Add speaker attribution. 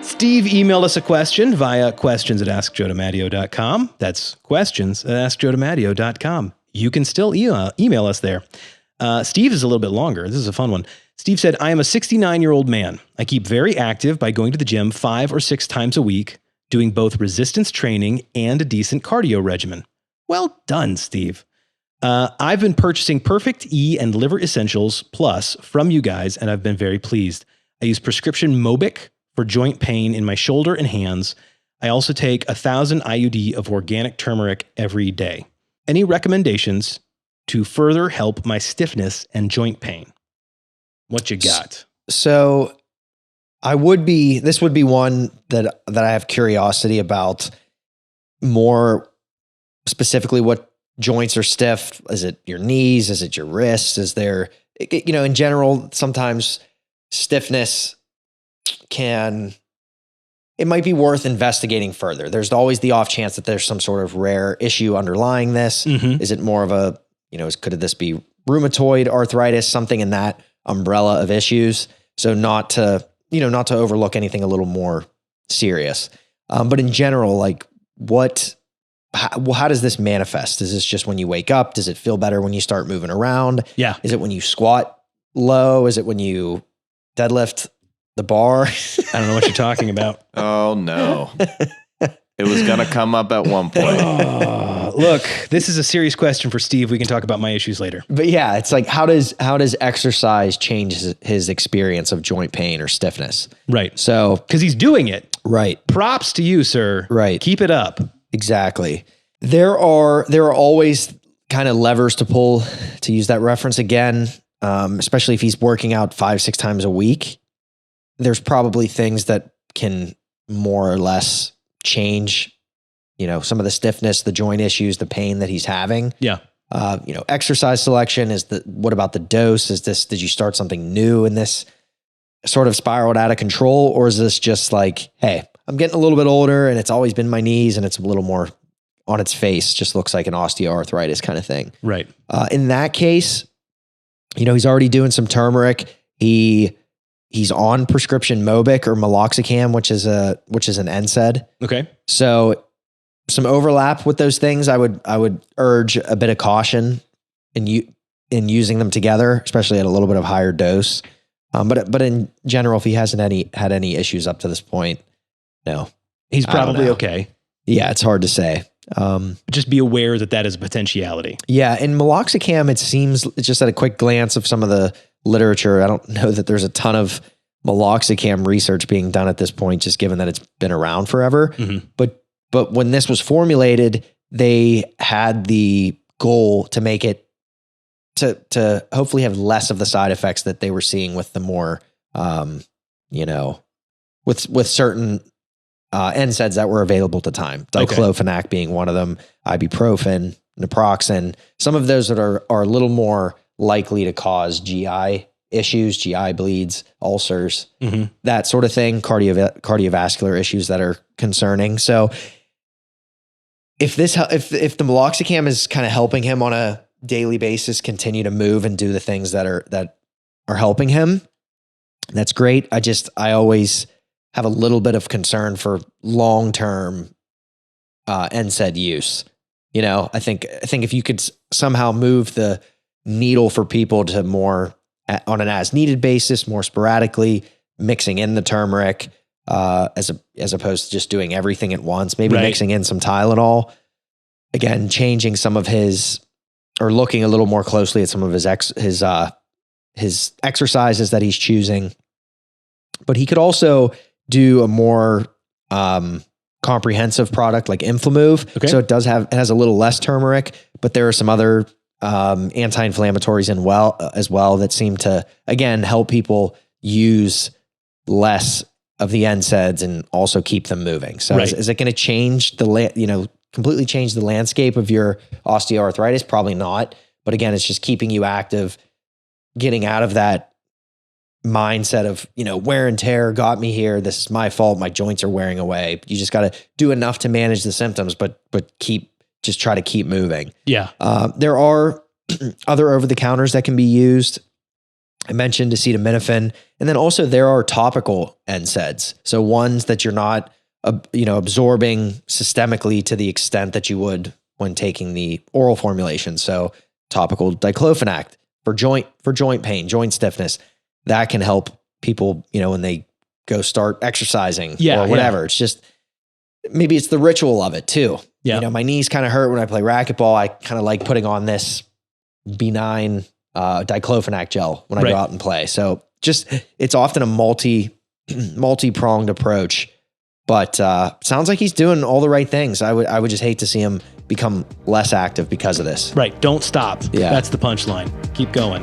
Speaker 1: Steve emailed us a question via questions@askjoedimatteo.com. That's questions@askjoedimatteo.com. You can still email us there. Steve is a little bit longer. This is a fun one. Steve said, I am a 69-year-old man. I keep very active by going to the gym 5 or 6 times a week, doing both resistance training and a decent cardio regimen. Well done, Steve. I've been purchasing Perfect E and Liver Essentials Plus from you guys, and I've been very pleased. I use prescription Mobic for joint pain in my shoulder and hands. I also take 1,000 IUD of organic turmeric every day. Any recommendations to further help my stiffness and joint pain? What you got?
Speaker 2: So this would be one that I have curiosity about, more specifically what joints are stiff. Is it your knees? Is it your wrists? Is there, in general, sometimes stiffness it might be worth investigating further. There's always the off chance that there's some sort of rare issue underlying this. Mm-hmm. Is it more of a, could this be rheumatoid arthritis, something in that umbrella of issues? So not to overlook anything a little more serious. But in general, like how does this manifest? Is this just when you wake up? Does it feel better when you start moving around?
Speaker 1: Yeah.
Speaker 2: Is it when you squat low? Is it when you deadlift the bar?
Speaker 1: I don't know what you're talking about.
Speaker 3: Oh no. It was going to come up at one point.
Speaker 1: Look, this is a serious question for Steve. We can talk about my issues later.
Speaker 2: But yeah, it's like, how does exercise change his experience of joint pain or stiffness?
Speaker 1: Right.
Speaker 2: So,
Speaker 1: because he's doing it.
Speaker 2: Right.
Speaker 1: Props to you, sir.
Speaker 2: Right.
Speaker 1: Keep it up.
Speaker 2: Exactly. There are always kind of levers to pull, to use that reference again, especially if he's working out 5-6 times a week. There's probably things that can more or less change, some of the stiffness, the joint issues, the pain that he's having.
Speaker 1: Yeah.
Speaker 2: Exercise selection what about the dose? Did you start something new and this sort of spiraled out of control? Or is this just like, hey, I'm getting a little bit older and it's always been my knees and it's a little more on its face, just looks like an osteoarthritis kind of thing.
Speaker 1: Right.
Speaker 2: In that case, he's already doing some turmeric. He's on prescription Mobic or meloxicam, which is an NSAID.
Speaker 1: Okay.
Speaker 2: So some overlap with those things. I would urge a bit of caution in using them together, especially at a little bit of higher dose. But in general, if he hasn't had any issues up to this point, no,
Speaker 1: he's probably okay.
Speaker 2: Yeah, it's hard to say.
Speaker 1: Just be aware that is a potentiality.
Speaker 2: Yeah, and meloxicam, it seems, just at a quick glance of some of the literature, I don't know that there's a ton of meloxicam research being done at this point, just given that it's been around forever. Mm-hmm. But when this was formulated, they had the goal to make it to hopefully have less of the side effects that they were seeing with the more, with certain NSAIDs that were available at the time. Diclofenac being one of them, ibuprofen, naproxen. Some of those that are a little more likely to cause GI issues, GI bleeds, ulcers, mm-hmm. that sort of thing, cardiovascular issues that are concerning. So if the meloxicam is kind of helping him on a daily basis continue to move and do the things that are helping him, that's great. I always have a little bit of concern for long-term NSAID use. I think if you could somehow move the needle for people to more on an as-needed basis, more sporadically, mixing in the turmeric as opposed to just doing everything at once, maybe mixing in some Tylenol, again, changing some of or looking a little more closely at some of his exercises that he's choosing. But he could also do a more comprehensive product like Inflamove. Okay. So it has a little less turmeric, but there are some other anti-inflammatories as well that seem to, again, help people use less of the NSAIDs and also keep them moving. So is it going to change completely change the landscape of your osteoarthritis? Probably not. But again, it's just keeping you active, getting out of that mindset of, wear and tear got me here. This is my fault. My joints are wearing away. You just got to do enough to manage the symptoms, but try to keep moving.
Speaker 1: Yeah.
Speaker 2: There are other over-the-counters that can be used. I mentioned acetaminophen, and then also there are topical NSAIDs. So ones that you're not, absorbing systemically to the extent that you would when taking the oral formulation. So topical diclofenac for joint pain, joint stiffness, that can help people, when they go start exercising or whatever. Yeah. It's just, maybe it's the ritual of it too. Yeah. My knees kind of hurt when I play racquetball. I kind of like putting on this benign diclofenac gel when I go out and play. So it's often a multi-pronged approach, but sounds like he's doing all the right things. I would just hate to see him become less active because of this.
Speaker 1: Right. Don't stop.
Speaker 2: Yeah.
Speaker 1: That's the punchline. Keep going.